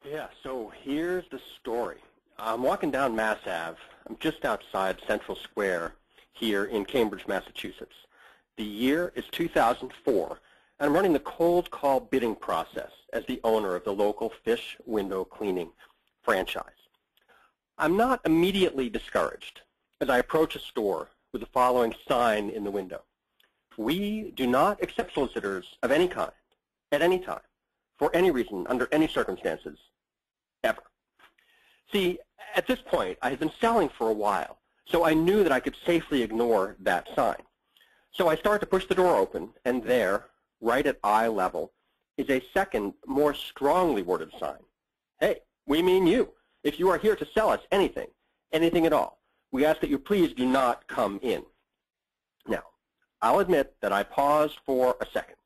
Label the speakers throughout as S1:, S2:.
S1: Yeah, so here's the story. I'm walking down Mass Ave. I'm just outside Central Square here in Cambridge, Massachusetts. The year is 2004, and I'm running the cold call bidding process as the owner of the local fish window cleaning franchise. I'm not immediately discouraged as I approach a store with the following sign in the window. We do not accept solicitors of any kind, at any time, for any reason, under any circumstances, ever. See, at this point, I had been selling for a while, so I knew that I could safely ignore that sign. So I start to push the door open, and there, right at eye level, is a second, more strongly worded sign. Hey, we mean you. If you are here to sell us anything, anything at all, we ask that you please do not come in. Now, I'll admit that I paused for a second,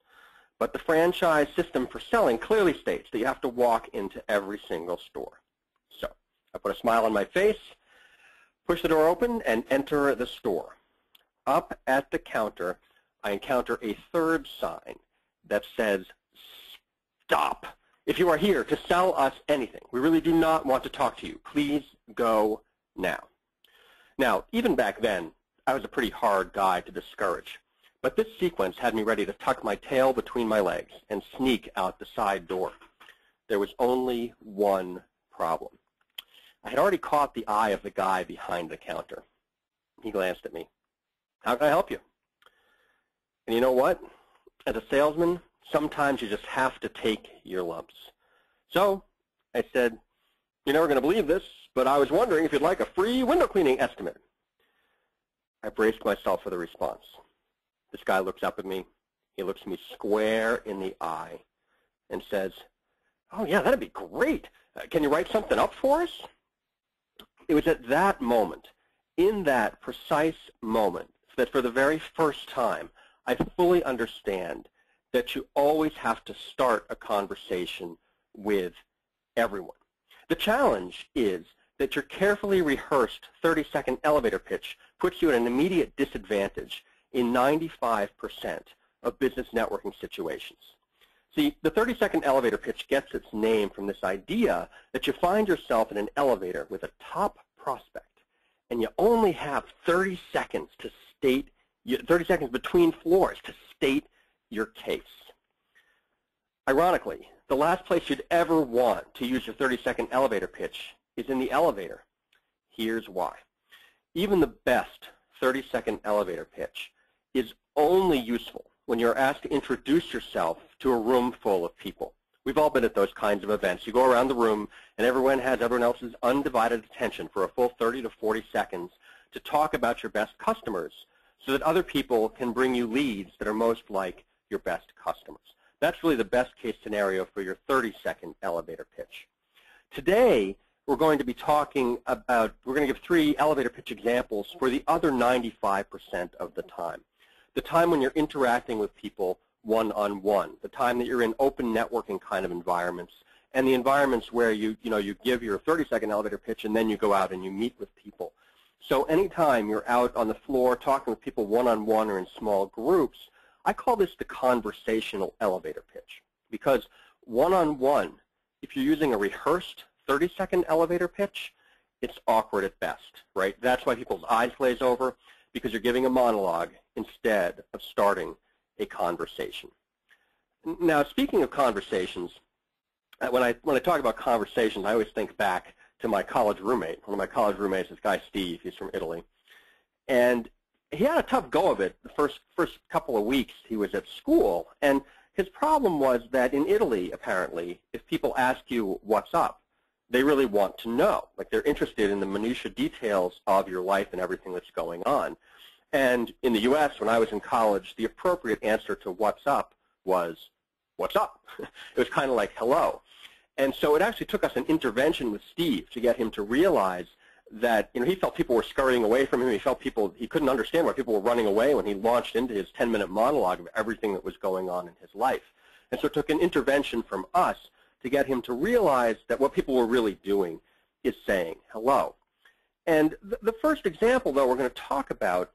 S1: but the franchise system for selling clearly states that you have to walk into every single store. So I put a smile on my face, push the door open, and enter the store. Up at the counter, I encounter a third sign that says, "Stop. If you are here to sell us anything, we really do not want to talk to you. Please go now." Now, even back then, I was a pretty hard guy to discourage. But this sequence had me ready to tuck my tail between my legs and sneak out the side door. There was only one problem. I had already caught the eye of the guy behind the counter. He glanced at me. "How can I help you?" And you know what? As a salesman, sometimes you just have to take your lumps. So I said, "You're never going to believe this, but I was wondering if you'd like a free window cleaning estimate." I braced myself for the response. This guy looks up at me. He looks me square in the eye and says, "Oh, yeah, that'd be great. Can you write something up for us?" It was at that moment, in that precise moment, that for the very first time, I fully understand that you always have to start a conversation with everyone. The challenge is that your carefully rehearsed 30-second elevator pitch puts you at an immediate disadvantage in 95% of business networking situations. See, the 30-second elevator pitch gets its name from this idea that you find yourself in an elevator with a top prospect, and you only have 30 seconds to state, 30 seconds between floors to state your case. Ironically, the last place you'd ever want to use your 30-second elevator pitch is in the elevator. Here's why. Even the best 30-second elevator pitch is only useful when you're asked to introduce yourself to a room full of people. We've all been at those kinds of events. You go around the room, and everyone has everyone else's undivided attention for a full 30 to 40 seconds to talk about your best customers so that other people can bring you leads that are most like your best customers. That's really the best case scenario for your 30-second elevator pitch. Today, we're going to be talking about, we're going to give 3 elevator pitch examples for the other 95% of the time. The time when you're interacting with people one-on-one, the time that you're in open networking kind of environments, and the environments where you give your 30-second elevator pitch and then you go out and you meet with people. So anytime you're out on the floor talking with people one-on-one or in small groups, I call this the conversational elevator pitch, because one-on-one, if you're using a rehearsed 30-second elevator pitch, it's awkward at best, right? That's why people's eyes glaze over, because you're giving a monologue instead of starting a conversation. Now, speaking of conversations, when I talk about conversations, I always think back to my college roommate. One of my college roommates, this guy Steve, he's from Italy. And he had a tough go of it the first couple of weeks he was at school. And his problem was that in Italy, apparently, if people ask you what's up, they really want to know. Like, they're interested in the minutiae details of your life and everything that's going on. And in the U.S., when I was in college, the appropriate answer to what's up was, what's up? It was kind of like, hello. And so it actually took us an intervention with Steve to get him to realize that, he felt people were scurrying away from him. He felt he couldn't understand why people were running away when he launched into his 10-minute monologue of everything that was going on in his life. And so it took an intervention from us to get him to realize that what people were really doing is saying hello. And the first example, though, we're going to talk about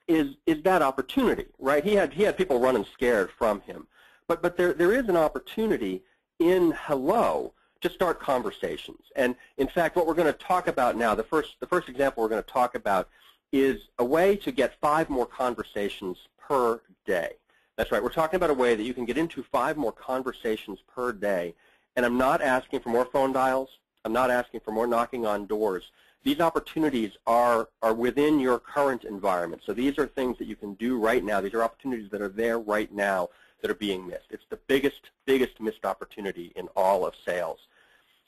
S1: is that opportunity, right? He had people running scared from him. But there is an opportunity in hello to start conversations. And in fact, what we're going to talk about now, the first example we're going to talk about is a way to get 5 more conversations per day. That's right. We're talking about a way that you can get into 5 more conversations per day. And I'm not asking for more phone dials. I'm not asking for more knocking on doors. These opportunities are within your current environment. So these are things that you can do right now. These are opportunities that are there right now that are being missed. It's the biggest missed opportunity in all of sales.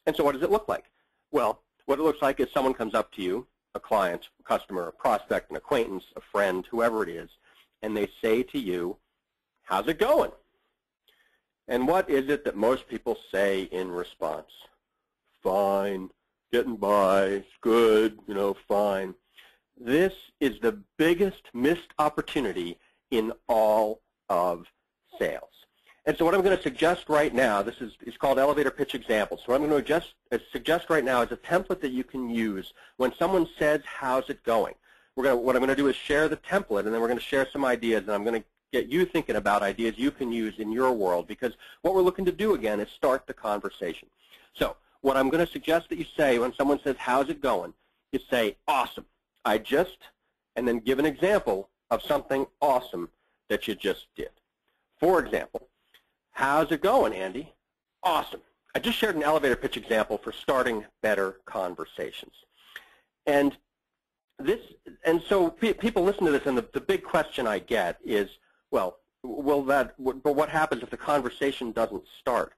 S1: And so what does it look like? Well, what it looks like is someone comes up to you, a client, a customer, a prospect, an acquaintance, a friend, whoever it is, and they say to you, "How's it going?" And what is it that most people say in response? "Fine, getting by, it's good, fine." This is the biggest missed opportunity in all of sales. And so what I'm going to suggest right now, this is called elevator pitch examples. So what I'm going to suggest right now is a template that you can use when someone says, "How's it going?" What I'm going to do is share the template, and then we're going to share some ideas, and I'm going to get you thinking about ideas you can use in your world, because what we're looking to do, again, is start the conversation. So what I'm going to suggest that you say when someone says, "How's it going?" is say, "Awesome. I just," and then give an example of something awesome that you just did. For example, "How's it going, Andy?" "Awesome. I just shared an elevator pitch example for starting better conversations." And so people listen to this, and the big question I get is, well, but what happens if the conversation doesn't start?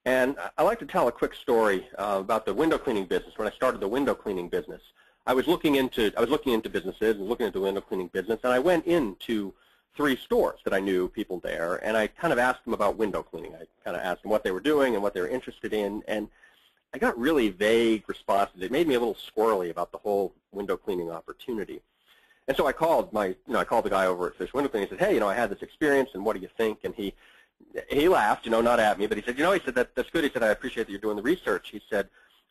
S1: And I like to tell a quick story about the window cleaning business. When I started the window cleaning business, I was looking into businesses and looking at the window cleaning business, and I went into 3 stores that I knew people there, and I kind of asked them about window cleaning. I kind of asked them what they were doing and what they were interested in, and I got really vague responses. It made me a little squirrely about the whole window cleaning opportunity. And so I called the guy over at Fish Window Cleaning and said, "Hey, I had this experience, and what do you think?" And he laughed, not at me, but he said, he said, "That's good." He said, "I appreciate that you're doing the research." He said,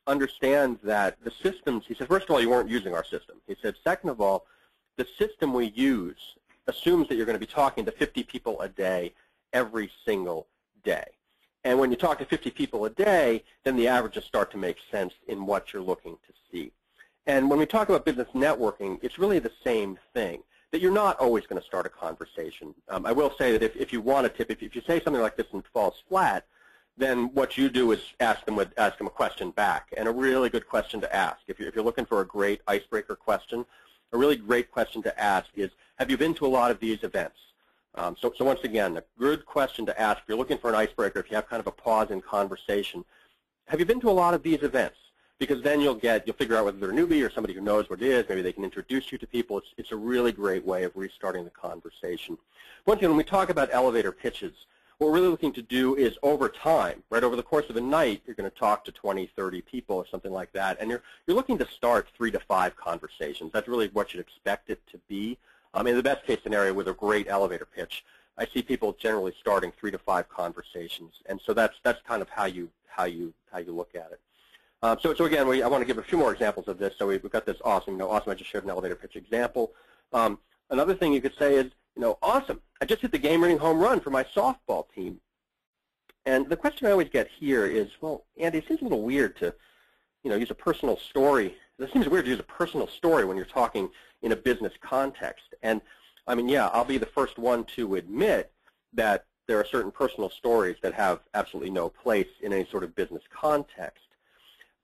S1: "Understand that the systems," he said, "first of all, you weren't using our system." He said, "Second of all, the system we use assumes that you're going to be talking to 50 people a day every single day. And when you talk to 50 people a day, then the averages start to make sense in what you're looking to see." And when we talk about business networking, it's really the same thing, that you're not always going to start a conversation. I will say that if you want a tip, if you say something like this and it falls flat, then what you do is ask them a question back, and a really good question to ask. If you're looking for a great icebreaker question, a really great question to ask is, "Have you been to a lot of these events?" So once again, a good question to ask if you're looking for an icebreaker, if you have kind of a pause in conversation. Have you been to a lot of these events? Because then you'll figure out whether they're a newbie or somebody who knows what it is. Maybe they can introduce you to people. It's a really great way of restarting the conversation. Once again, when we talk about elevator pitches, what we're really looking to do is over time, right, over the course of a night, you're going to talk to 20, 30 people or something like that, and you're looking to start 3 to 5 conversations. That's really what you'd expect it to be. In the best case scenario with a great elevator pitch, I see people generally starting 3 to 5 conversations, and so that's kind of how you look at it. So again, I want to give a few more examples of this. So we've got this awesome, awesome. I just shared an elevator pitch example. Another thing you could say is, "Awesome. I just hit the game-winning home run for my softball team." And the question I always get here is, "Well, Andy, it seems a little weird to, use a personal story. It seems weird to use a personal story when you're talking in a business context." And yeah, I'll be the first one to admit that there are certain personal stories that have absolutely no place in any sort of business context.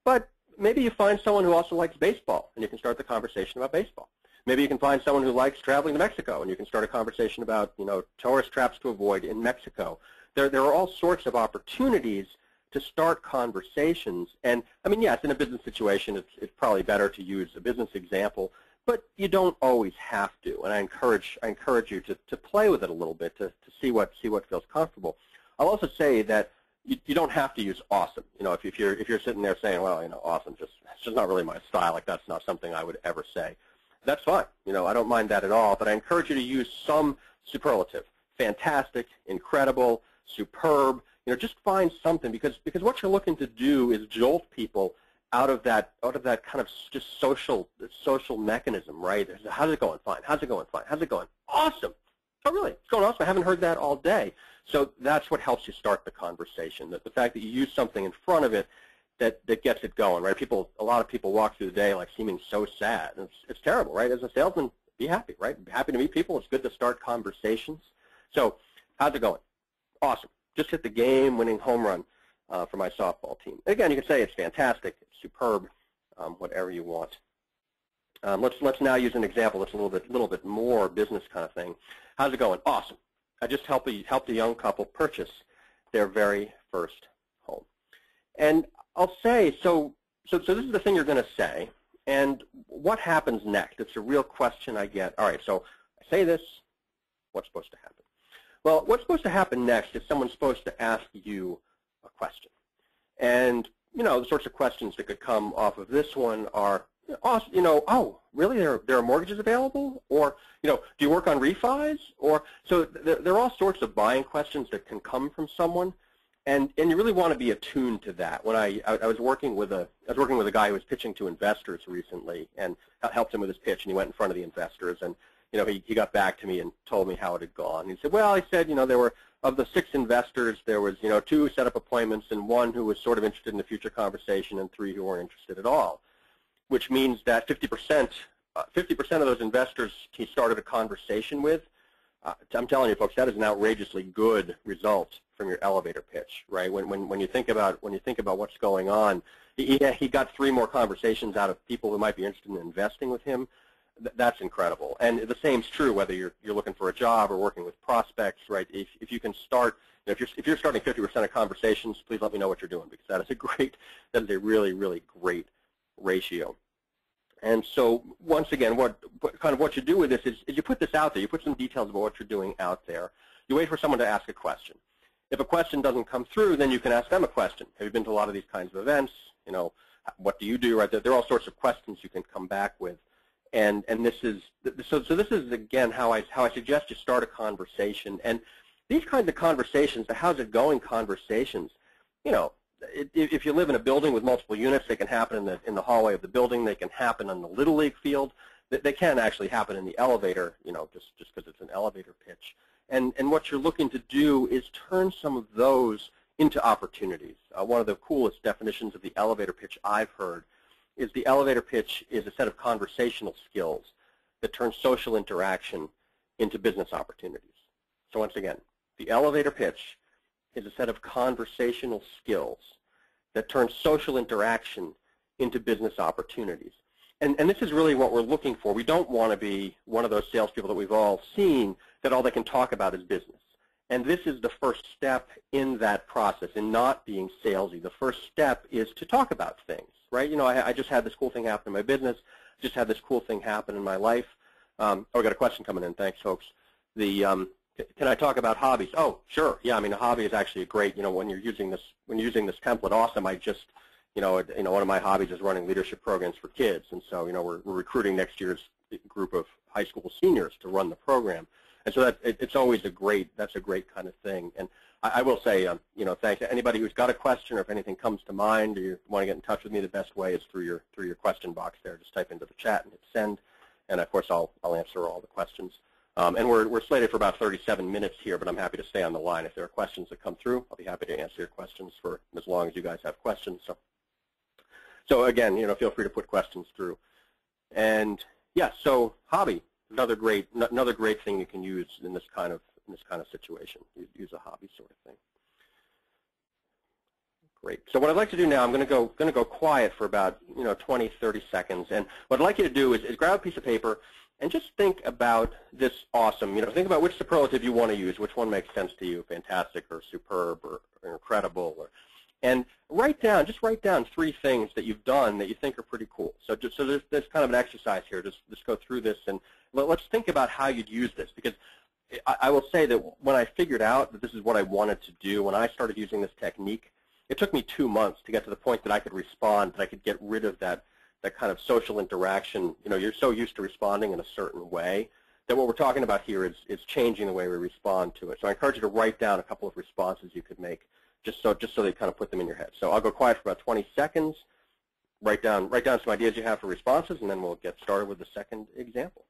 S1: But maybe you find someone who also likes baseball, and you can start the conversation about baseball. Maybe you can find someone who likes traveling to Mexico, and you can start a conversation about, tourist traps to avoid in Mexico. There are all sorts of opportunities to start conversations. And yes, in a business situation, it's probably better to use a business example, but you don't always have to. And I encourage you to play with it a little bit to see what feels comfortable. I'll also say that you don't have to use awesome. If you're sitting there saying, "Well, awesome, it's just not really my style. Like, that's not something I would ever say." That's fine. I don't mind that at all. But I encourage you to use some superlative: fantastic, incredible, superb. Just find something, because what you're looking to do is jolt people out of that kind of just social mechanism, right? How's it going? Fine. How's it going? Fine. How's it going? Awesome. Oh, really? It's going awesome. I haven't heard that all day. So that's what helps you start the conversation. The fact that you use something in front of it that gets it going, right? A lot of people walk through the day like seeming so sad. And it's terrible, right? As a salesman, be happy, right? Be happy to meet people. It's good to start conversations. So how's it going? Awesome. Just hit the game-winning home run for my softball team. Again, you can say it's fantastic, it's superb, whatever you want. Let's now use an example that's a little bit more business kind of thing. How's it going? Awesome. I just helped a young couple purchase their very first home. And I'll say, so this is the thing you're going to say, and what happens next? It's a real question I get. All right, so I say this, what's supposed to happen? Well, what's supposed to happen next is someone's supposed to ask you a question. And, you know, the sorts of questions that could come off of this one are, oh, really, there are mortgages available? Or, do you work on refis? Or, so there are all sorts of buying questions that can come from someone, and you really want to be attuned to that. When I was working with a guy who was pitching to investors recently, and helped him with his pitch, and he went in front of the investors, and he got back to me and told me how it had gone. He said, well, he said, there were, of the 6 investors, there was, 2 set up appointments, and 1 who was sort of interested in the future conversation, and 3 who weren't interested at all. Which means that 50% of those investors he started a conversation with. I'm telling you, folks, that is an outrageously good result from your elevator pitch, right? When you think about what's going on, he got 3 more conversations out of people who might be interested in investing with him. That's incredible. And the same's true whether you're looking for a job or working with prospects, right? If you can start, if you're starting 50% of conversations, please let me know what you're doing, because that is a really, really great ratio. And so once again, what you do with this is you put this out there. You put some details about what you're doing out there. You wait for someone to ask a question. If a question doesn't come through, then you can ask them a question. Have you been to a lot of these kinds of events? What do you do? Right there are all sorts of questions you can come back with. And this is again how I suggest you start a conversation. And these kinds of conversations, the how's it going conversations, if you live in a building with multiple units, they can happen in the hallway of the building. They can happen on the Little League field. They can actually happen in the elevator, just because it's an elevator pitch. And what you're looking to do is turn some of those into opportunities. One of the coolest definitions of the elevator pitch I've heard is the elevator pitch is a set of conversational skills that turn social interaction into business opportunities. So once again, the elevator pitch is a set of conversational skills that turn social interaction into business opportunities. And this is really what we're looking for. We don't want to be one of those salespeople that we've all seen that all they can talk about is business. And this is the first step in that process, in not being salesy. The first step is to talk about things, right? I just had this cool thing happen in my business. Just had this cool thing happen in my life. Oh, I got a question coming in. Thanks, folks. Can I talk about hobbies? Oh, sure. Yeah, a hobby is actually a great, when you're using this template, awesome. I just, one of my hobbies is running leadership programs for kids, and so, we're recruiting next year's group of high school seniors to run the program, and so it's always that's a great kind of thing. And I will say, thanks to anybody who's got a question, or if anything comes to mind, or you want to get in touch with me, the best way is through your question box there. Just type into the chat and hit send, and of course I'll answer all the questions. And we're slated for about 37 minutes here, but I'm happy to stay on the line. If there are questions that come through, I'll be happy to answer your questions for as long as you guys have questions. So again, feel free to put questions through. And yeah, so hobby, another great thing you can use in this kind of situation. Use a hobby sort of thing. Great. So what I'd like to do now, I'm going to go quiet for about 20, 30 seconds. And what I'd like you to do is grab a piece of paper and just think about this awesome. Think about which superlative you want to use, which one makes sense to you, fantastic or superb or incredible. And just write down 3 things that you've done that you think are pretty cool. So there's kind of an exercise here. Just go through this, and let's think about how you'd use this, because I will say that when I figured out that this is what I wanted to do, when I started using this technique, it took me 2 months to get to the point that I could respond, that I could get rid of that kind of social interaction. You're so used to responding in a certain way that what we're talking about here is changing the way we respond to it. So I encourage you to write down a couple of responses you could make, just so they kind of put them in your head. So I'll go quiet for about 20 seconds, write down some ideas you have for responses, and then we'll get started with the second example.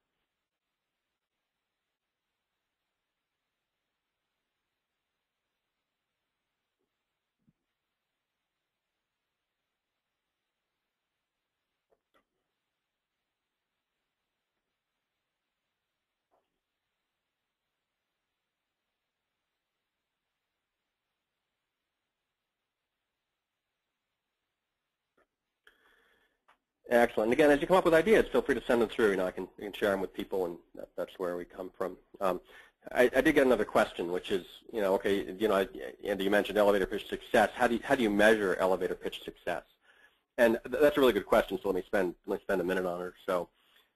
S1: Excellent. And again, as you come up with ideas, feel free to send them through. I can share them with people, and that's where we come from. I did get another question, which is, okay, Andy, you mentioned elevator pitch success. How do you measure elevator pitch success? And that's a really good question. So let me spend a minute on it. So,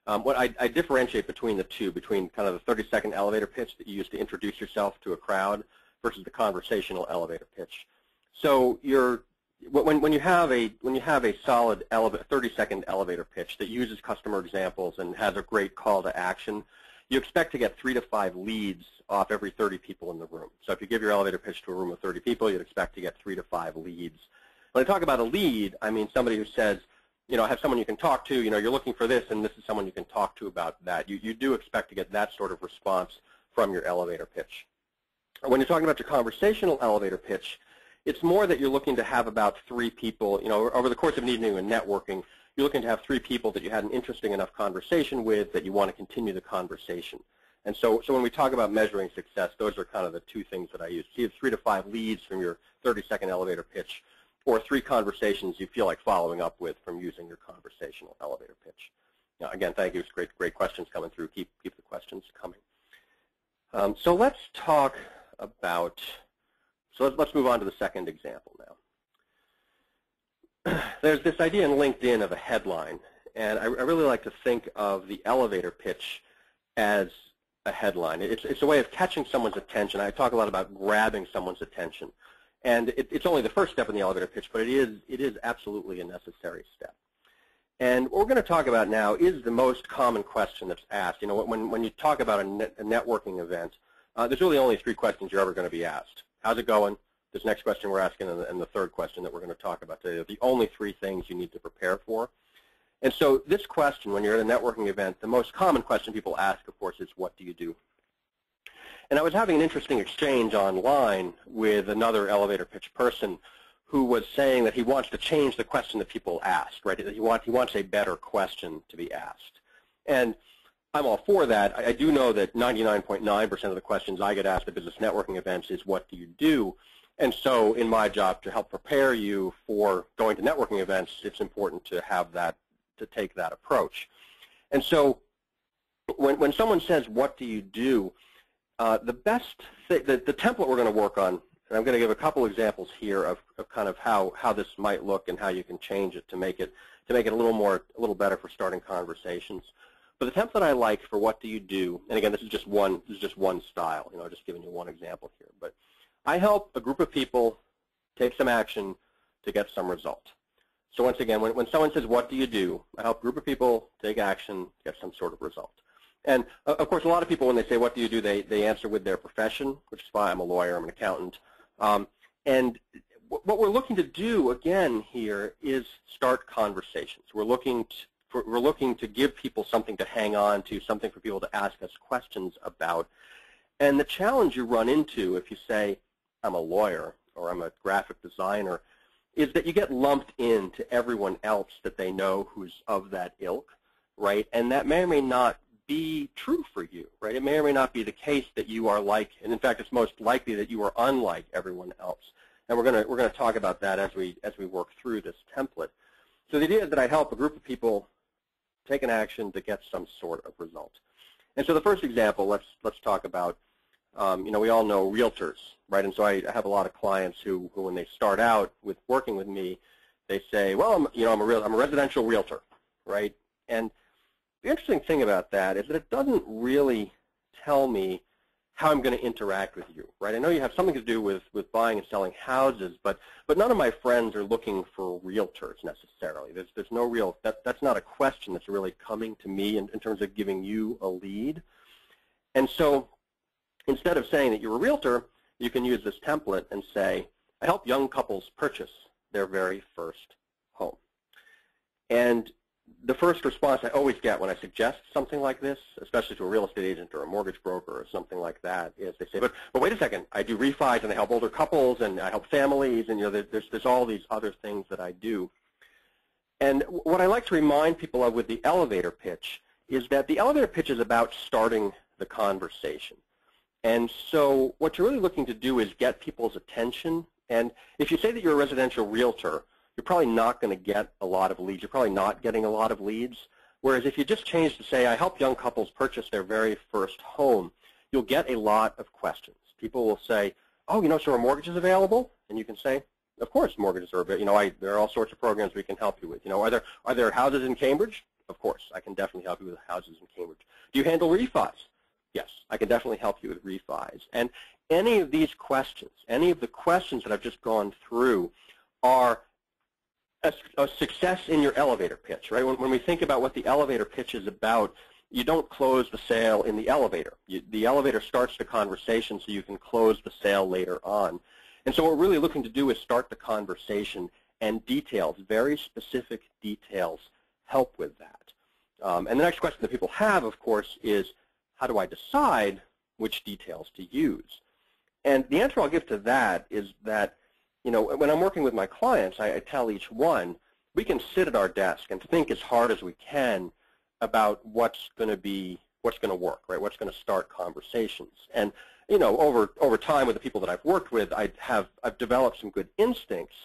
S1: what I differentiate between the two, between kind of the 30-second elevator pitch that you use to introduce yourself to a crowd versus the conversational elevator pitch. So when you have a solid 30-second elevator pitch that uses customer examples and has a great call to action, you expect to get 3 to 5 leads off every 30 people in the room. So if you give your elevator pitch to a room of 30 people, you'd expect to get 3 to 5 leads. When I talk about a lead, I mean somebody who says, I have someone you can talk to, you're looking for this, and this is someone you can talk to about that. You do expect to get that sort of response from your elevator pitch. When you're talking about your conversational elevator pitch, it's more that you're looking to have about 3 people, over the course of an evening and networking, you're looking to have 3 people that you had an interesting enough conversation with that you want to continue the conversation. And so when we talk about measuring success, those are kind of the 2 things that I use. You have 3 to 5 leads from your 30-second elevator pitch, or 3 conversations you feel like following up with from using your conversational elevator pitch. Again, thank you. It's great questions coming through. Keep the questions coming. So let's talk about. So let's move on to the second example now. There's this idea in LinkedIn of a headline, and I really like to think of the elevator pitch as a headline. It's a way of catching someone's attention. I talk a lot about grabbing someone's attention, and it's only the first step in the elevator pitch, but it is absolutely a necessary step. And what we're going to talk about now is the most common question that's asked. When you talk about a networking event, there's really only 3 questions you're ever going to be asked. How's it going? This next question we're asking, and the third question that we're going to talk about today are the only 3 things you need to prepare for. And so this question, when you're at a networking event, the most common question people ask, of course, is what do you do? And I was having an interesting exchange online with another elevator pitch person who was saying that he wants to change the question that people ask, right? He wants a better question to be asked. And I'm all for that. I do know that 99.9% of the questions I get asked at business networking events is what do you do? And so in my job to help prepare you for going to networking events, it's important to have that, to take that approach. And so when someone says, what do you do, the best thing, the template we're going to work on, and I'm going to give a couple examples here of kind of how this might look and how you can change it to make it a little better for starting conversations. But the template I like for what do you do, and again, this is just one style, just giving you one example here, but I help a group of people take some action to get some result. So once again, when someone says, what do you do, I help a group of people take action, get some sort of result. And of course, a lot of people, when they say, what do you do, they answer with their profession, which is fine. I'm a lawyer, I'm an accountant. And what we're looking to do, again, here is start conversations. We're looking to give people something to hang on to, something for people to ask us questions about. And the challenge you run into if you say, I'm a lawyer or I'm a graphic designer, is that you get lumped into everyone else that they know who's of that ilk, right? And that may or may not be true for you, right? It may or may not be the case that you are like, and in fact, it's most likely that you are unlike everyone else. And we're going to talk about that as we work through this template. So the idea is that I help a group of people take an action to get some sort of result. And so the first example, let's talk about, we all know realtors, right? And so I have a lot of clients who when they start out with working with me, they say, well, I'm a residential realtor, right? And the interesting thing about that is that it doesn't really tell me how I'm going to interact with you, right? I know you have something to do with buying and selling houses, but none of my friends are looking for realtors necessarily. There's no real, that's not a question that's really coming to me in terms of giving you a lead. And so instead of saying that you're a realtor, you can use this template and say, I help young couples purchase their very first home. And the first response I always get when I suggest something like this, especially to a real estate agent or a mortgage broker or something like that, is they say, but wait a second, I do refis and I help older couples and I help families and there's all these other things that I do. And what I like to remind people of with the elevator pitch is that the elevator pitch is about starting the conversation. And so what you're really looking to do is get people's attention. And if you say that you're a residential realtor, you're probably not going to get a lot of leads. You're probably not getting a lot of leads. Whereas if you just change to say, I help young couples purchase their very first home, you'll get a lot of questions. People will say, oh, so are mortgages available? And you can say, of course, mortgages are available. There are all sorts of programs we can help you with. Are there houses in Cambridge? Of course, I can definitely help you with houses in Cambridge. Do you handle refis? Yes, I can definitely help you with refis. And any of these questions, any of the questions that I've just gone through are a success in your elevator pitch, right? When we think about what the elevator pitch is about, you don't close the sale in the elevator. The elevator starts the conversation so you can close the sale later on. And so what we're really looking to do is start the conversation, and details, very specific details, help with that. And the next question that people have, of course, is how do I decide which details to use? And the answer I'll give to that is that, when I'm working with my clients, I tell each one, we can sit at our desk and think as hard as we can about what's going to work, right? What's going to start conversations. And over time with the people that I've worked with, I've developed some good instincts.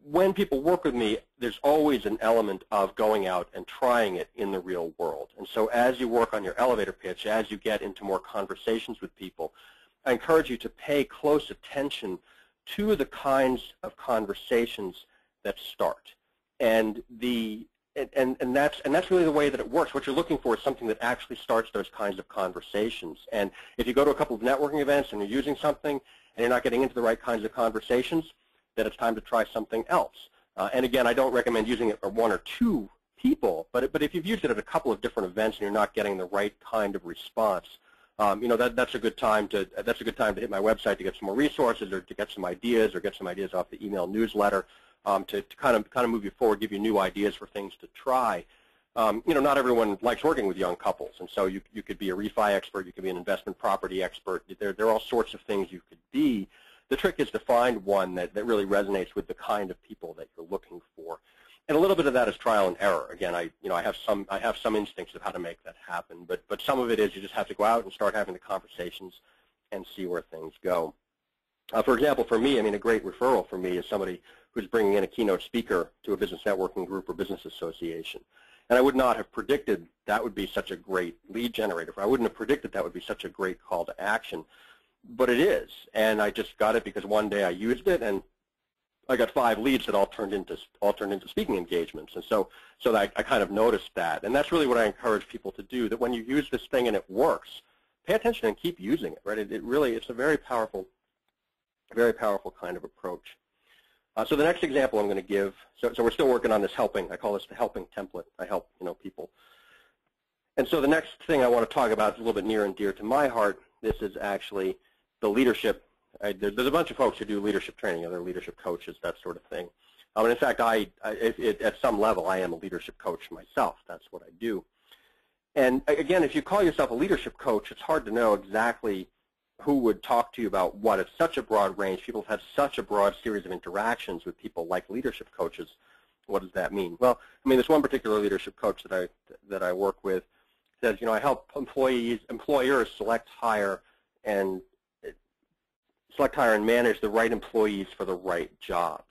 S1: When people work with me, there's always an element of going out and trying it in the real world. And so as you work on your elevator pitch, as you get into more conversations with people, I encourage you to pay close attention to the kinds of conversations that start. And that's really the way that it works. What you're looking for is something that actually starts those kinds of conversations. And if you go to a couple of networking events and you're using something and you're not getting into the right kinds of conversations, then it's time to try something else. And again, I don't recommend using it for one or two people, but if you've used it at a couple of different events and you're not getting the right kind of response, that's a good time to hit my website to get some more resources or to get some ideas off the email newsletter. To kind of move you forward, give you new ideas for things to try. Not everyone likes working with young couples, and so you could be a refi expert, you could be an investment property expert. There are all sorts of things you could be. The trick is to find one that really resonates with the kind of people that you're looking for. And a little bit of that is trial and error. Again, I have some instincts of how to make that happen, but some of it is you just have to go out and start having the conversations and see where things go. For example, for me, a great referral for me is somebody who's bringing in a keynote speaker to a business networking group or business association. And I would not have predicted that would be such a great lead generator. I wouldn't have predicted that would be such a great call to action. But it is. And I just got it because one day I used it, and I got 5 leads that all turned into speaking engagements. And so I kind of noticed that. And that's really what I encourage people to do, that when you use this thing and it works, pay attention and keep using it, right? It's a very powerful kind of approach. So the next example I'm going to give, so we're still working on this helping. I call this the helping template. I help people. And so the next thing I want to talk about is a little bit near and dear to my heart. This is actually the leadership. There's a bunch of folks who do leadership training, other leadership coaches, that sort of thing. And in fact, at some level, I am a leadership coach myself. That's what I do. And again, if you call yourself a leadership coach, it's hard to know exactly who would talk to you about what. It's such a broad range. People have had such a broad series of interactions with people like leadership coaches. What does that mean? Well, this one particular leadership coach that I work with says, I help employers select, hire, and manage the right employees for the right jobs.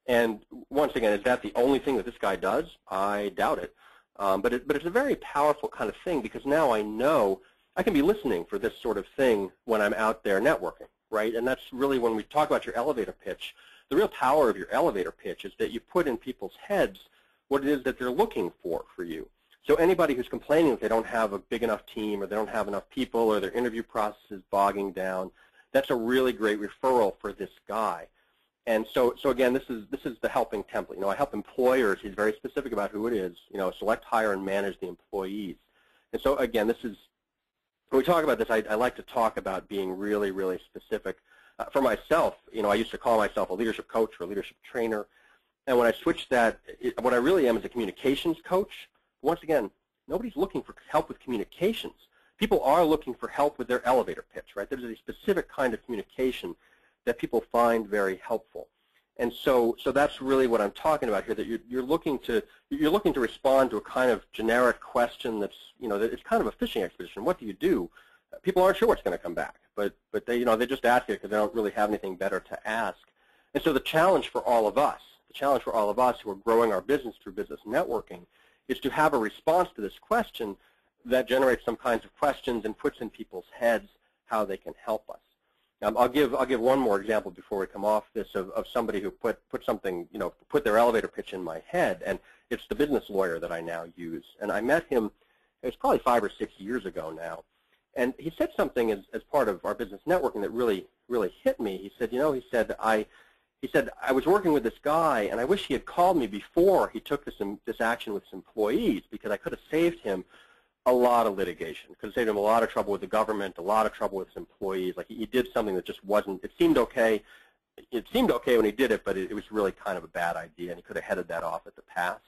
S1: And once again, is that the only thing that this guy does? I doubt it. But it's a very powerful kind of thing, because now I know I can be listening for this sort of thing when I'm out there networking, right? And that's really when we talk about your elevator pitch. The real power of your elevator pitch is that you put in people's heads what it is that they're looking for you. So anybody who's complaining that they don't have a big enough team, or they don't have enough people, or their interview process is bogging down, that's a really great referral for this guy. And so again, this is the helping template. I help employers. He's very specific about who it is. Select, hire, and manage the employees. And so again, when we talk about this, I like to talk about being really, really specific. For myself, I used to call myself a leadership coach or a leadership trainer. And when I switched that, what I really am is a communications coach. Once again, nobody's looking for help with communications. People are looking for help with their elevator pitch, right? There's a specific kind of communication that people find very helpful. And so that's really what I'm talking about here, that you're looking to respond to a kind of generic question that's, that it's kind of a fishing expedition. What do you do? People aren't sure what's going to come back, but they just ask it because they don't really have anything better to ask. And so the challenge for all of us, the challenge for all of us who are growing our business through business networking is to have a response to this question that generates some kinds of questions and puts in people's heads how they can help us. I'll give one more example before we come off this of somebody who put something, put their elevator pitch in my head, and it's the business lawyer that I now use. And I met him, it was probably 5 or 6 years ago now, and he said something as part of our business networking that really hit me. He said, he said I was working with this guy, and I wish he had called me before he took this action with his employees, because I could have saved him a lot of litigation. Could have saved him a lot of trouble with the government, a lot of trouble with his employees. Like he did something that just wasn't. It seemed okay. It seemed okay when he did it, but it was really kind of a bad idea, and he could have headed that off at the pass.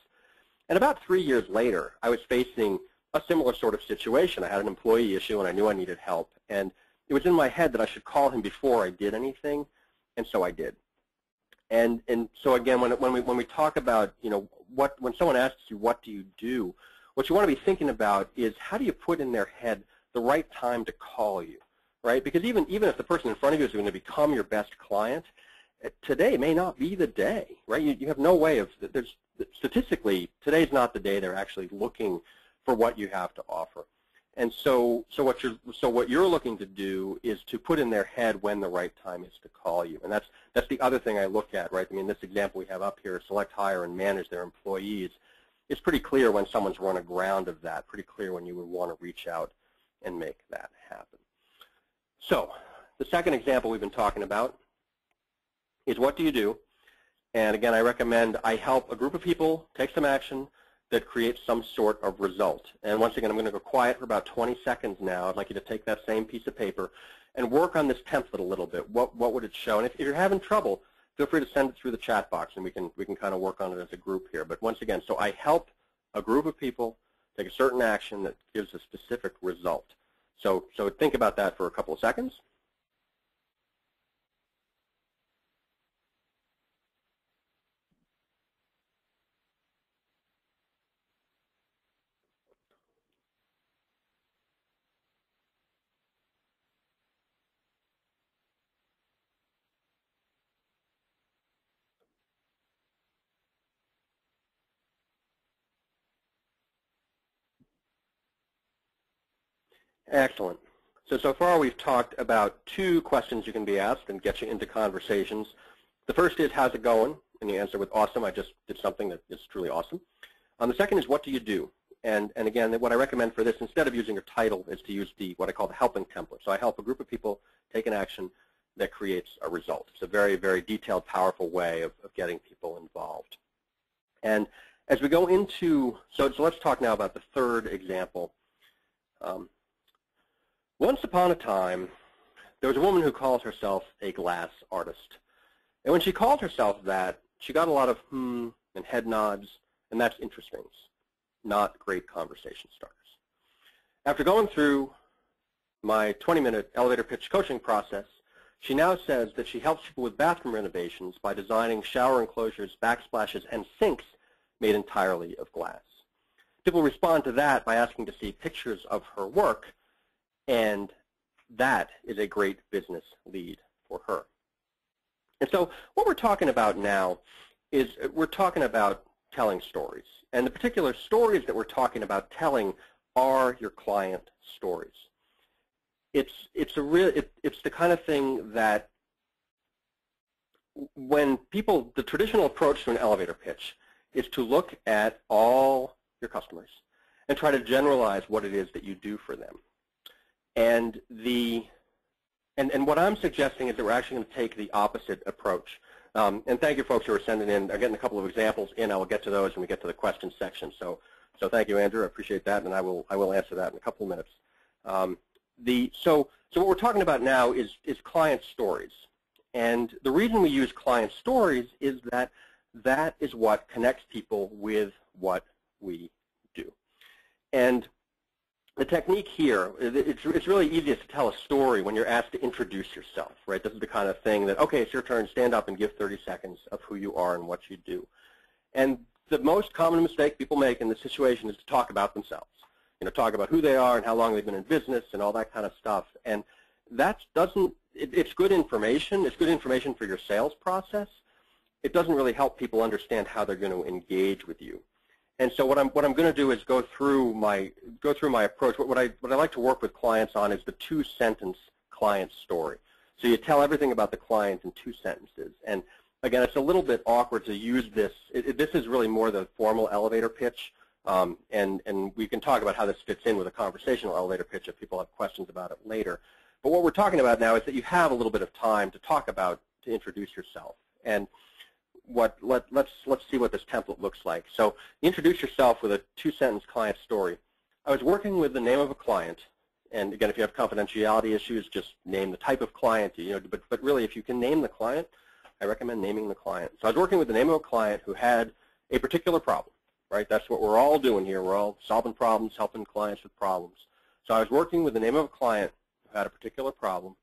S1: And about 3 years later, I was facing a similar sort of situation. I had an employee issue, and I knew I needed help. And it was in my head that I should call him before I did anything, and so I did. And so again, when we talk about when someone asks you what do you do, what you want to be thinking about is how do you put in their head the right time to call you, right? Because even if the person in front of you is going to become your best client, today may not be the day, right? You have no way of, statistically, today's not the day they're actually looking for what you have to offer. And so what you're looking to do is to put in their head when the right time is to call you. And that's the other thing I look at, right? I mean, this example we have up here, select, hire, and manage their employees. It's pretty clear when someone's run aground of that, pretty clear when you would want to reach out and make that happen. So the second example we've been talking about is what do you do? And again, I recommend I help a group of people take some action that creates some sort of result. And once again, I'm going to go quiet for about 20 seconds now. I'd like you to take that same piece of paper and work on this template a little bit. What would it show? And if you're having trouble, feel free to send it through the chat box, and we can kind of work on it as a group here. But once again, so I help a group of people take a certain action that gives a specific result. So think about that for a couple of seconds. Excellent. So far we've talked about 2 questions you can be asked and get you into conversations. The first is, how's it going? And you answer with awesome. I just did something that is truly awesome. The second is, what do you do? And again, what I recommend for this, instead of using your title, is to use what I call the helping template. So I help a group of people take an action that creates a result. It's a very, very detailed, powerful way of getting people involved. And as we go into, so let's talk now about the third example. Once upon a time, there was a woman who called herself a glass artist. And when she called herself that, she got a lot of and head nods, and that's interesting. Not great conversation starters. After going through my 20-minute elevator pitch coaching process, she now says that she helps people with bathroom renovations by designing shower enclosures, backsplashes, and sinks made entirely of glass. People respond to that by asking to see pictures of her work, and that is a great business lead for her. And so what we're talking about now is we're talking about telling stories. And the particular stories that we're talking about telling are your client stories. It's the kind of thing that when people, the traditional approach to an elevator pitch is to look at all your customers and try to generalize what it is that you do for them. And what I'm suggesting is that we're actually going to take the opposite approach. And thank you, folks who are sending in. I'm getting a couple of examples in. I will get to those when we get to the question section. So thank you, Andrew. I appreciate that, and I will answer that in a couple of minutes. So what we're talking about now is client stories. And the reason we use client stories is that is what connects people with what we do. And the technique here, it's really easiest to tell a story when you're asked to introduce yourself, right? This is the kind of thing that, okay, it's your turn, stand up and give 30 seconds of who you are and what you do. And the most common mistake people make in this situation is to talk about themselves. Talk about who they are and how long they've been in business and all that kind of stuff. And that it's good information. It's good information for your sales process, it doesn't really help people understand how they're going to engage with you. And so what I'm going to do is go through my approach. What I like to work with clients on is the 2-sentence client story. So you tell everything about the client in 2 sentences. And again, it's a little bit awkward to use this. This is really more the formal elevator pitch, and we can talk about how this fits in with a conversational elevator pitch if people have questions about it later. But what we're talking about now is that you have a little bit of time to talk about, to introduce yourself. And let's see what this template looks like. So introduce yourself with a 2-sentence client story. I was working with the name of a client, and again, if you have confidentiality issues, just name the type of client. But really, if you can name the client, I recommend naming the client. So I was working with the name of a client who had a particular problem, right? That's what we're all doing here. We're all solving problems, helping clients with problems. So I was working with the name of a client who had a particular problem.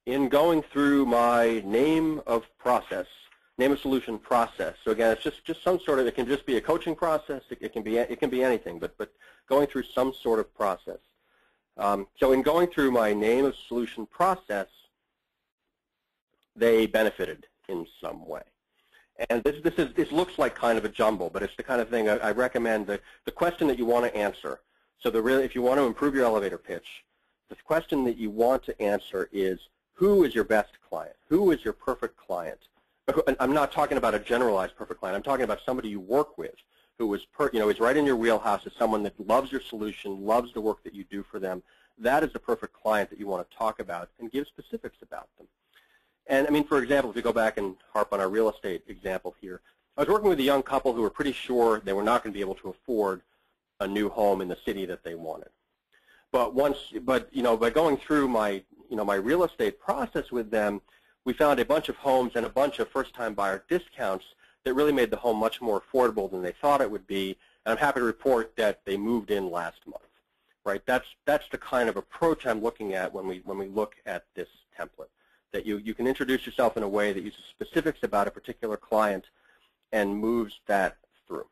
S1: In going through my name of solution process. So again, it's just some sort of, it can just be a coaching process. It can be anything, but going through some sort of process. So in going through my name of solution process, they benefited in some way. And this looks like kind of a jumble, but it's the kind of thing I recommend. The question that you want to answer. So if you want to improve your elevator pitch, the question that you want to answer is, who is your best client? Who is your perfect client? I'm not talking about a generalized perfect client. I'm talking about somebody you work with who is right in your wheelhouse, is someone that loves your solution, loves the work that you do for them. That is the perfect client that you want to talk about and give specifics about them. And I mean, for example, if you go back and harp on our real estate example here, I was working with a young couple who were pretty sure they were not going to be able to afford a new home in the city that they wanted. But by going through my real estate process with them, we found a bunch of homes and a bunch of first-time buyer discounts that really made the home much more affordable than they thought it would be. And I'm happy to report that they moved in last month. Right? That's the kind of approach I'm looking at when we look at this template. That you can introduce yourself in a way that uses specifics about a particular client and moves that through.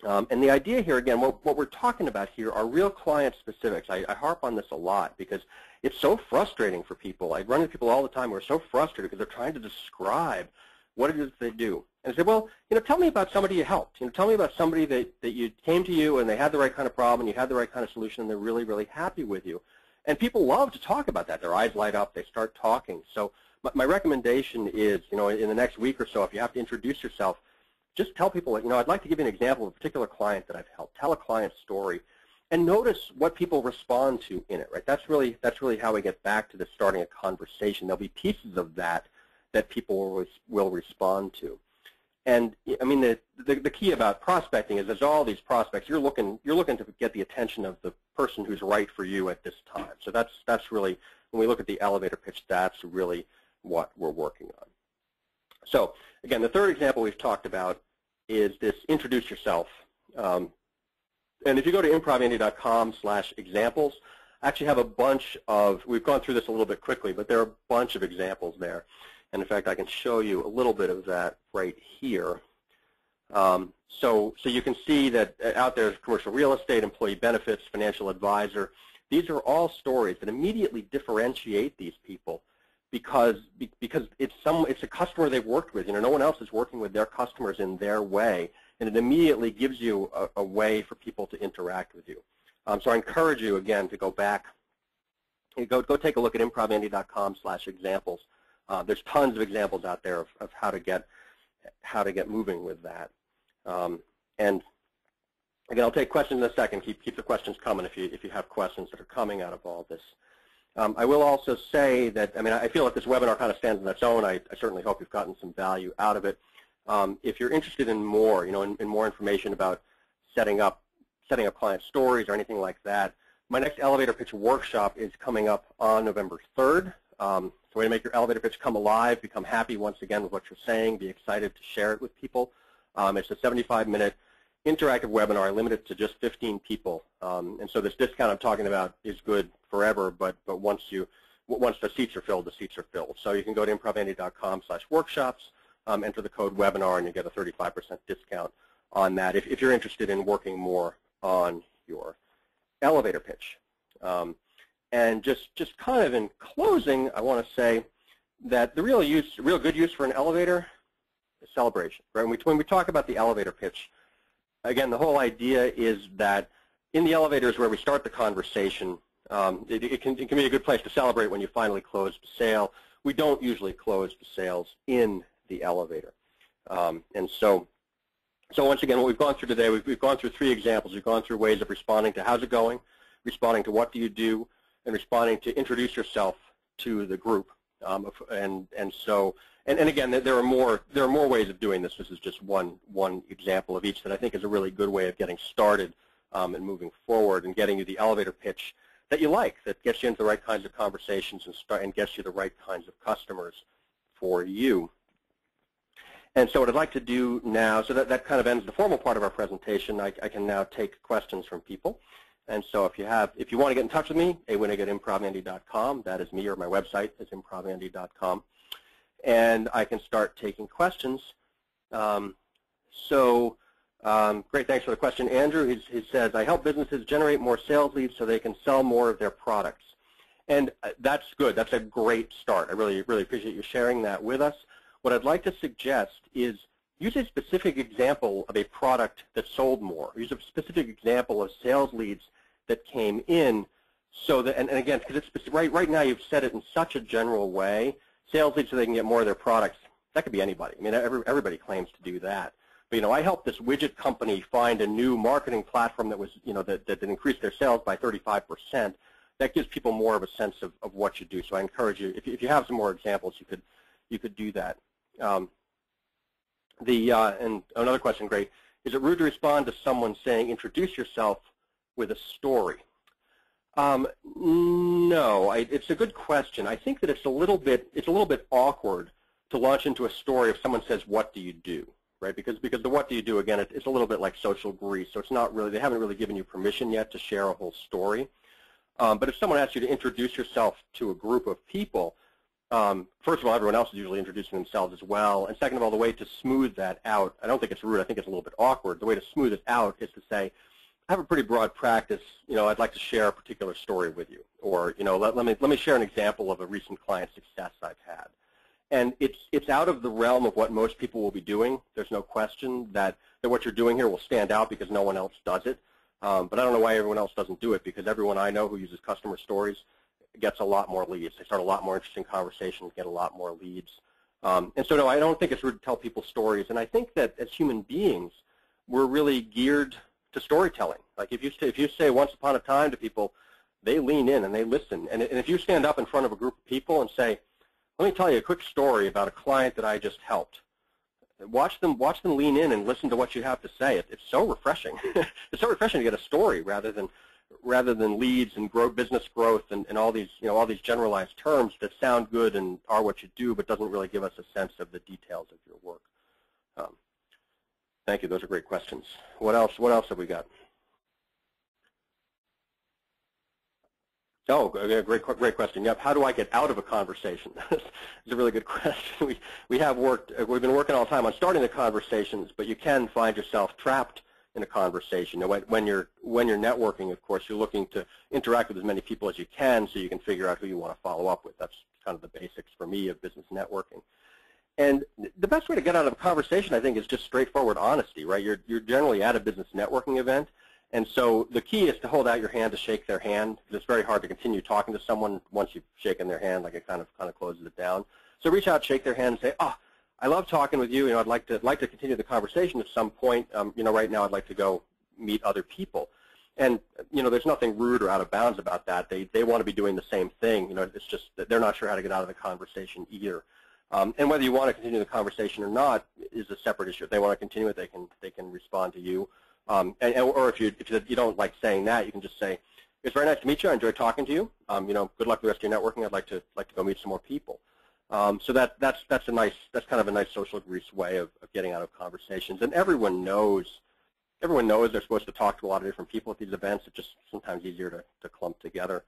S1: And the idea here, again, what we're talking about here are real client specifics. I harp on this a lot because it's so frustrating for people. I run into people all the time who are so frustrated because they're trying to describe what it is they do. And I say, well, tell me about somebody you helped. Tell me about somebody that you came to you and they had the right kind of problem and you had the right kind of solution and they're really, really happy with you. And people love to talk about that. Their eyes light up. They start talking. So my recommendation is, in the next week or so, if you have to introduce yourself, just tell people, I'd like to give you an example of a particular client that I've helped. Tell a client story, and notice what people respond to in it. Right? That's really how we get back to this starting a conversation. There'll be pieces of that people will respond to. And I mean, the key about prospecting is there's all these prospects. You're looking to get the attention of the person who's right for you at this time. So that's really, when we look at the elevator pitch, that's really what we're working on. So again, the third example we've talked about is this introduce yourself. And if you go to improvindia.com/examples, I actually have a bunch of, we've gone through this a little bit quickly, but there are a bunch of examples there. And in fact, I can show you a little bit of that right here. So you can see that out there is commercial real estate, employee benefits, financial advisor. These are all stories that immediately differentiate these people because it's a customer they've worked with. No one else is working with their customers in their way, and it immediately gives you a way for people to interact with you. So I encourage you again to go back, go take a look at improvindia.com/examples. There's tons of examples out there of how to get moving with that. And again, I'll take questions in a second. Keep the questions coming if you have questions that are coming out of all this. I will also say that, I feel like this webinar kind of stands on its own. I certainly hope you've gotten some value out of it. If you're interested in more, in more information about setting up client stories or anything like that, my next elevator pitch workshop is coming up on November 3rd. So way to make your elevator pitch come alive, become happy once again with what you're saying, be excited to share it with people. It's a 75-minute interactive webinar. I limit it to just 15 people. And so this discount I'm talking about is good forever, but once the seats are filled, the seats are filled. So you can go to improvindia.com/workshops, enter the code webinar, and you get a 35% discount on that if you're interested in working more on your elevator pitch. And just kind of in closing, I want to say that the real good use for an elevator is celebration, right? When we talk about the elevator pitch, again, the whole idea is that in the elevator is where we start the conversation. It can be a good place to celebrate when you finally close the sale. We don't usually close the sales in the elevator. And so once again, what we've gone through today, we've gone through 3 examples. We've gone through ways of responding to how's it going, responding to what do you do, and responding to introduce yourself to the group. And again, there are more ways of doing this. This is just one example of each that I think is a really good way of getting started and moving forward and getting you the elevator pitch that you like, that gets you into the right kinds of conversations and gets you the right kinds of customers for you. And so what I'd like to do now, so that kind of ends the formal part of our presentation. I can now take questions from people. And so if you want to get in touch with me, awinnig@improvandy.com. That is me, or my website is improvandy.com. And I can start taking questions. Great, thanks for the question, Andrew. He says, I help businesses generate more sales leads so they can sell more of their products. And that's good. That's a great start. I really appreciate you sharing that with us. What I'd like to suggest is use a specific example of a product that sold more. Use a specific example of sales leads that came in so that, and again, because it's right now you've said it in such a general way, sales leads so they can get more of their products. That could be anybody. I mean, everybody claims to do that. But, I helped this widget company find a new marketing platform that was, that increased their sales by 35%. That gives people more of a sense of what you do. So I encourage you, if you have some more examples, you could do that. And another question, great. Is it rude to respond to someone saying, introduce yourself with a story? No, it's a good question. I think that it's a little bit awkward to launch into a story if someone says, what do you do? Right? Because the what do you do, again, it's a little bit like social grease. So it's not really, they haven't really given you permission yet to share a whole story. But if someone asks you to introduce yourself to a group of people, first of all, everyone else is usually introducing themselves as well. And second of all, the way to smooth that out, I don't think it's rude, I think it's a little bit awkward. The way to smooth it out is to say, I have a pretty broad practice, I'd like to share a particular story with you. Or, let me share an example of a recent client success I've had. And it's out of the realm of what most people will be doing. There's no question that what you're doing here will stand out because no one else does it. But I don't know why everyone else doesn't do it, because everyone I know who uses customer stories gets a lot more leads. They start a lot more interesting conversations, get a lot more leads. And so, no, I don't think it's rude to tell people stories. And I think that as human beings, we're really geared to storytelling. Like if you say once upon a time to people, they lean in and they listen. And if you stand up in front of a group of people and say, let me tell you a quick story about a client that I just helped. Watch them lean in and listen to what you have to say. It's so refreshing. It's so refreshing to get a story rather than leads and business growth and all these generalized terms that sound good and are what you do, but doesn't really give us a sense of the details of your work. Thank you. Those are great questions. What else have we got? Oh, great question. Yep. How do I get out of a conversation? It's a really good question. We've been working all the time on starting the conversations, but you can find yourself trapped in a conversation. When you're networking, of course, you're looking to interact with as many people as you can so you can figure out who you want to follow up with. That's kind of the basics for me of business networking. And the best way to get out of a conversation, I think, is just straightforward honesty, right? You're generally at a business networking event. And so the key is to hold out your hand to shake their hand, because it's very hard to continue talking to someone once you've shaken their hand. Like it kind of closes it down. So reach out, shake their hand, and say, "Oh, I love talking with you. I'd like to continue the conversation at some point. Right now I'd like to go meet other people." And there's nothing rude or out of bounds about that. They want to be doing the same thing. It's just that they're not sure how to get out of the conversation either. And whether you want to continue the conversation or not is a separate issue. If they want to continue it, they can respond to you. Or if you don't like saying that, you can just say, "It's very nice to meet you. I enjoyed talking to you. Good luck with the rest of your networking. I'd like to go meet some more people." So that's kind of a nice social grease way of getting out of conversations. And everyone knows they're supposed to talk to a lot of different people at these events. It's just sometimes easier to clump together.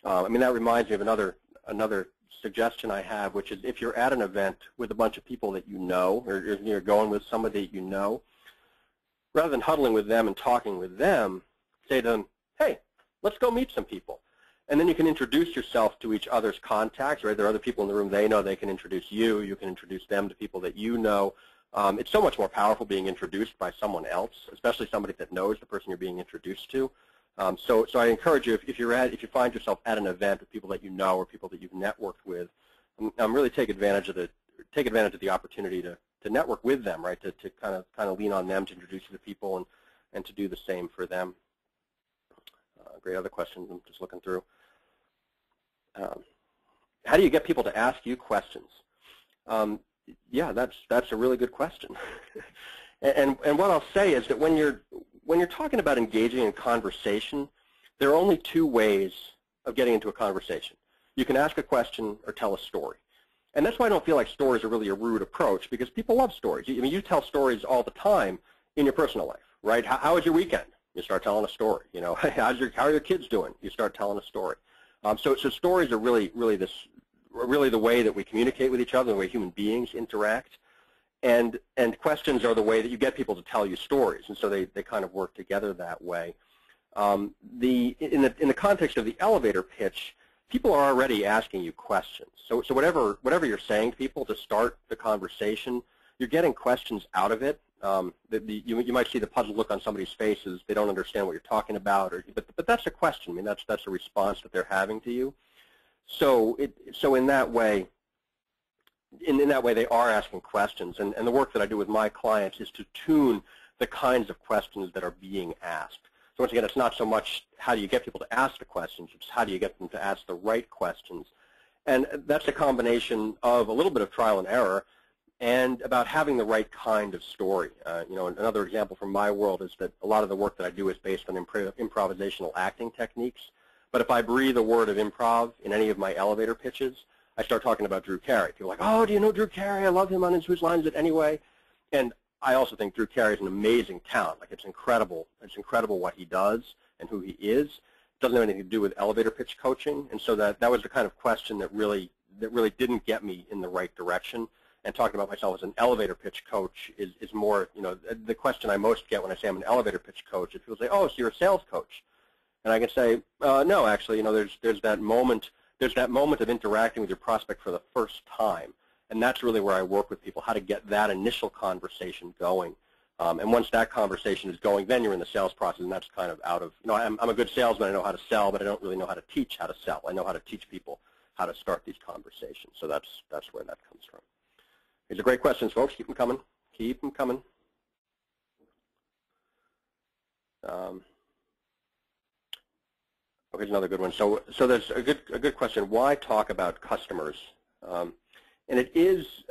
S1: That reminds me of another suggestion I have, which is if you're at an event with a bunch of people that you know, or you're going with somebody that you know, rather than huddling with them and talking with them, say to them, "Hey, let's go meet some people." And then you can introduce yourself to each other's contacts, right? There are other people in the room. They know they can introduce you. You can introduce them to people that you know. It's so much more powerful being introduced by someone else, especially somebody that knows the person you're being introduced to. So I encourage you, if you find yourself at an event with people that you know or people that you've networked with, really take advantage of the opportunity to network with them, right? To kind of lean on them to introduce you to people and to do the same for them. Great other questions. I'm just looking through. How do you get people to ask you questions? Yeah, that's a really good question. and what I'll say is that when you're talking about engaging in conversation, there are only two ways of getting into a conversation. You can ask a question or tell a story. And that's why I don't feel like stories are really a rude approach, because people love stories. I mean, you tell stories all the time in your personal life, right? How was your weekend? You start telling a story. You know, how are your kids doing? You start telling a story. So stories are really the way that we communicate with each other, the way human beings interact. And questions are the way that you get people to tell you stories, and so they kind of work together that way. In the context of the elevator pitch, people are already asking you questions. So whatever you're saying to people to start the conversation, you're getting questions out of it. You might see the puzzled look on somebody's faces. They don't understand what you're talking about, but that's a question. I mean, that's a response that they're having to you. So in that way, they are asking questions, and the work that I do with my clients is to tune the kinds of questions that are being asked. So once again, it's not so much how do you get people to ask the questions, it's how do you get them to ask the right questions. And that's a combination of a little bit of trial and error and about having the right kind of story. You know, another example from my world is that a lot of the work that I do is based on improvisational acting techniques. But if I breathe a word of improv in any of my elevator pitches, I start talking about Drew Carey. People are like, oh, do you know Drew Carey? I love him on Whose Line Is It Anyway? And I also think Drew Carey is an amazing talent. Like, it's incredible. It's incredible what he does and who he is. It doesn't have anything to do with elevator pitch coaching. And so that was the kind of question that really didn't get me in the right direction. And talking about myself as an elevator pitch coach is more, you know, the question I most get when I say I'm an elevator pitch coach is people say, oh, so you're a sales coach. And I can say, no, actually, you know, there's that moment of interacting with your prospect for the first time. And that's really where I work with people, how to get that initial conversation going. And once that conversation is going, then you're in the sales process, and that's kind of out of, you know, I'm a good salesman. I know how to sell, but I don't really know how to teach how to sell. I know how to teach people how to start these conversations. So that's where that comes from. These are great questions, folks. Keep them coming. Keep them coming. Okay, here's another good one. So there's a good question. Why talk about customers? And it is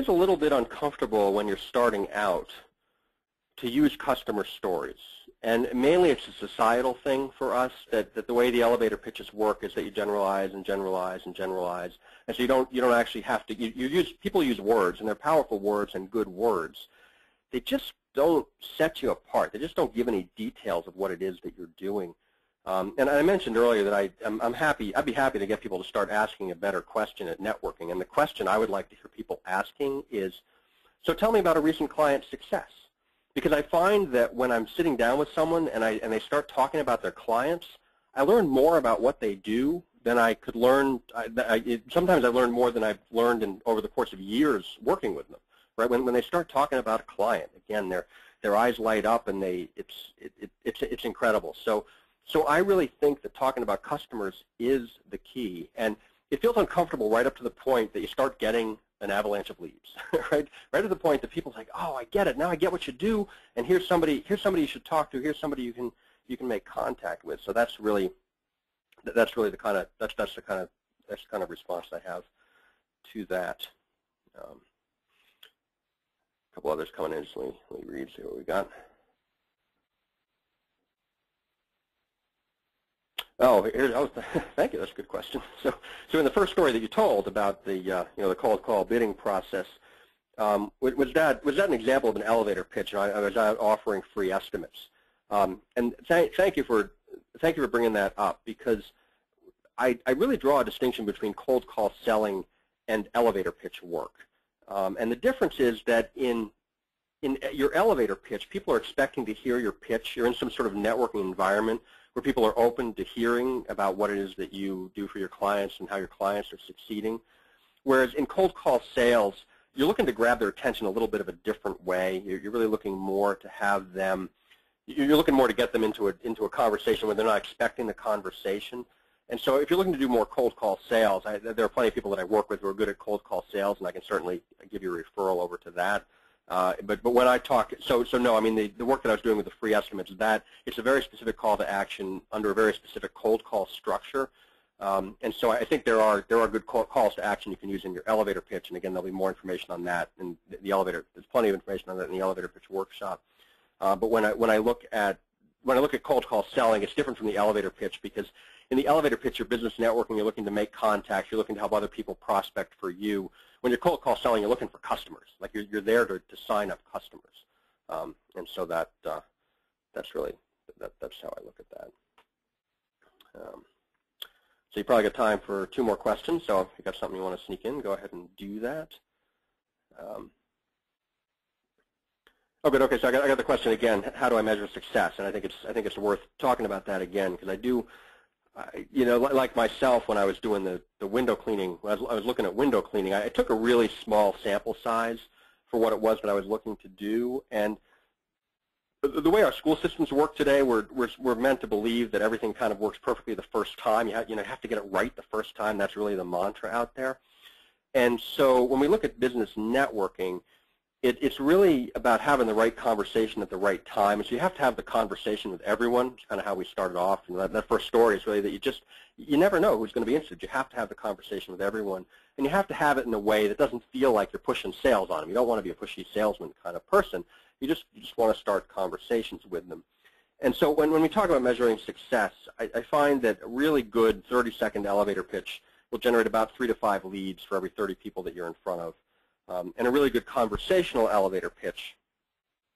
S1: a little bit uncomfortable when you're starting out to use customer stories. And mainly it's a societal thing for us that the way the elevator pitches work is that you generalize and generalize and generalize. And so you don't actually have to, people use words, and they're powerful words and good words. They just don't set you apart. They just don't give any details of what it is that you're doing. And I mentioned earlier that I'd be happy to get people to start asking a better question at networking. And the question I would like to hear people asking is, so tell me about a recent client success. Because I find that when I'm sitting down with someone and they start talking about their clients, I learn more about what they do than I could learn. Sometimes I learn more than I've learned over the course of years working with them. Right? When they start talking about a client, again, their eyes light up, and it's incredible. So I really think that talking about customers is the key. And it feels uncomfortable right up to the point that you start getting an avalanche of leads, right? Right to the point that people's like, oh, I get it. Now I get what you do, and here's somebody you should talk to. Here's somebody you can make contact with. So that's really the kind of response I have to that. A couple others coming in. So let me read, see what we got. Oh, thank you. That's a good question. So in the first story that you told about the the cold call bidding process, was that an example of an elevator pitch? I was out offering free estimates, and thank you for bringing that up, because I really draw a distinction between cold call selling and elevator pitch work, and the difference is that in your elevator pitch, people are expecting to hear your pitch. You're in some sort of networking environment where people are open to hearing about what it is that you do for your clients and how your clients are succeeding. Whereas in cold call sales, you're looking to grab their attention a little bit of a different way. You're really looking more to have them, you're looking more to get them into a conversation where they're not expecting the conversation. And so if you're looking to do more cold call sales, there are plenty of people that I work with who are good at cold call sales, and I can certainly give you a referral over to that. But when I talk, so no, I mean the work that I was doing with the free estimates, that it's a very specific call to action under a very specific cold call structure. And so I think there are good calls to action you can use in your elevator pitch, and again, there'll be more information on that in the elevator. There's plenty of information on that in the elevator pitch workshop. But when I look at cold call selling, it's different from the elevator pitch, because in the elevator pitch, you're business networking, you're looking to make contacts, you're looking to help other people prospect for you. When you're cold call selling, you're looking for customers, like you're there to sign up customers. And so that's really that's how I look at that. So you probably got time for 2 more questions. So if you got something you want to sneak in, go ahead and do that. Oh, good. Okay, so I got the question again. How do I measure success? And I think it's worth talking about that again, because I do, you know, like myself when I was doing the window cleaning. When I was looking at window cleaning, I took a really small sample size for what it was that I was looking to do. And the way our school systems work today, we're meant to believe that everything kind of works perfectly the first time. You have to get it right the first time. That's really the mantra out there. And so when we look at business networking, it's really about having the right conversation at the right time. And so you have to have the conversation with everyone. It's kind of how we started off. And that first story is really that you never know who's going to be interested. You have to have the conversation with everyone. And you have to have it in a way that doesn't feel like you're pushing sales on them. You don't want to be a pushy salesman kind of person. You just want to start conversations with them. And so when we talk about measuring success, I find that a really good 30-second elevator pitch will generate about 3 to 5 leads for every 30 people that you're in front of. And a really good conversational elevator pitch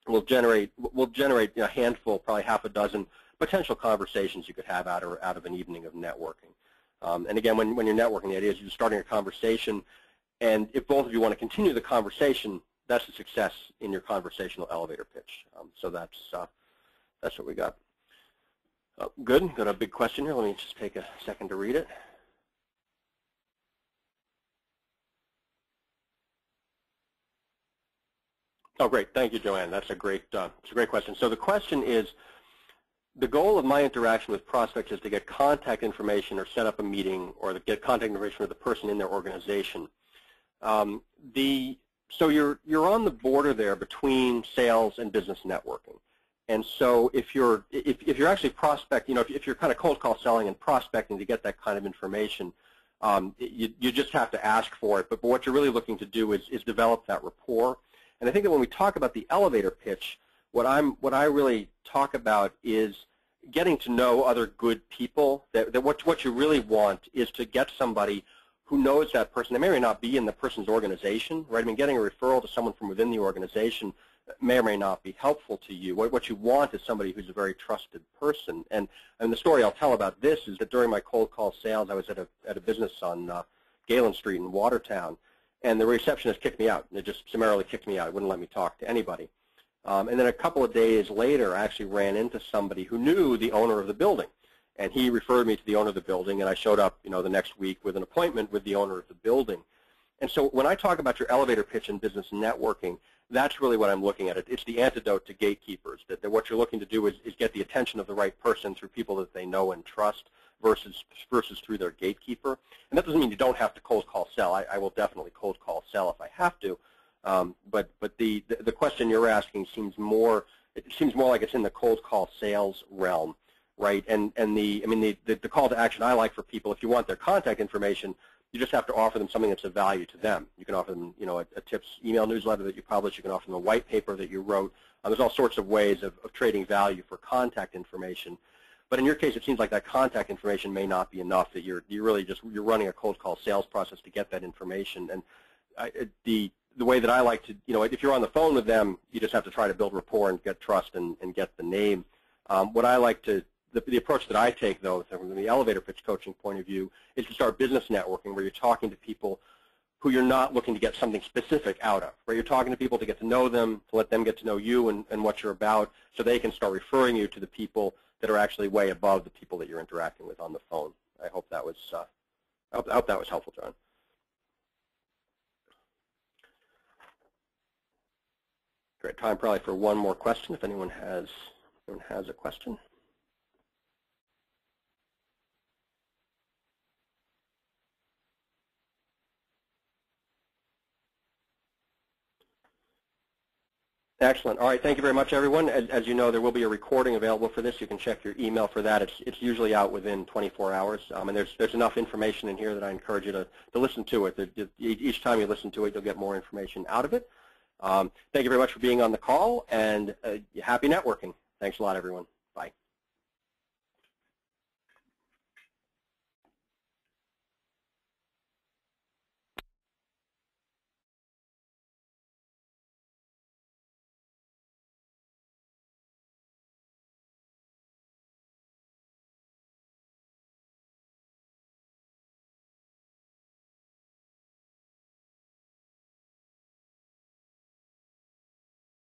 S1: will generate a handful, probably half a dozen potential conversations you could have out of an evening of networking. And again, when you're networking, the idea is you're starting a conversation, and if both of you want to continue the conversation, that's a success in your conversational elevator pitch. So that's what we got. Good. Got a big question here. Let me just take a second to read it. Oh, great. Thank you, Joanne. That's a great question. So the question is, the goal of my interaction with prospects is to get contact information or set up a meeting or to get contact information with the person in their organization. So you're on the border there between sales and business networking. And so if you're actually prospecting, if you're kind of cold call selling and prospecting to get that kind of information, you just have to ask for it. But what you're really looking to do is develop that rapport. And I think that when we talk about the elevator pitch, what I really talk about is getting to know other good people. That what you really want is to get somebody who knows that person. They may or may not be in the person's organization, right? I mean, getting a referral to someone from within the organization may or may not be helpful to you. What you want is somebody who's a very trusted person. And the story I'll tell about this is that during my cold call sales, I was at a business on Galen Street in Watertown, and the receptionist kicked me out. They just summarily kicked me out. It wouldn't let me talk to anybody. And then a couple of days later, I actually ran into somebody who knew the owner of the building. And he referred me to the owner of the building, and I showed up, the next week with an appointment with the owner of the building. And so when I talk about your elevator pitch in business networking, that's really what I'm looking at. It's the antidote to gatekeepers, that what you're looking to do is get the attention of the right person through people that they know and trust versus through their gatekeeper. And that doesn't mean you don't have to cold call sell. I will definitely cold call sell if I have to. But the question you're asking seems more like it's in the cold call sales realm, right? And the call to action I like for people, if you want their contact information, you just have to offer them something that's of value to them. You can offer them, a tips email newsletter that you publish. You can offer them a white paper that you wrote. There's all sorts of ways of trading value for contact information. But in your case, it seems like that contact information may not be enough. That you're running a cold call sales process to get that information. And the way that I like to, if you're on the phone with them, you just have to try to build rapport and get trust and get the name. What I like to The approach that I take, though, from the elevator pitch coaching point of view, is to start business networking, where you're talking to people who you're not looking to get something specific out of, where you're talking to people to get to know them, to let them get to know you and what you're about, so they can start referring you to the people that are actually way above the people that you're interacting with on the phone. I hope that was I hope that was helpful, John. Great. Time probably for one more question if anyone has a question. Excellent. All right. Thank you very much, everyone. As you know, there will be a recording available for this. You can check your email for that. It's usually out within 24 hours. And there's enough information in here that I encourage you to listen to it. Each time you listen to it, you'll get more information out of it. Thank you very much for being on the call, and happy networking. Thanks a lot, everyone. Bye.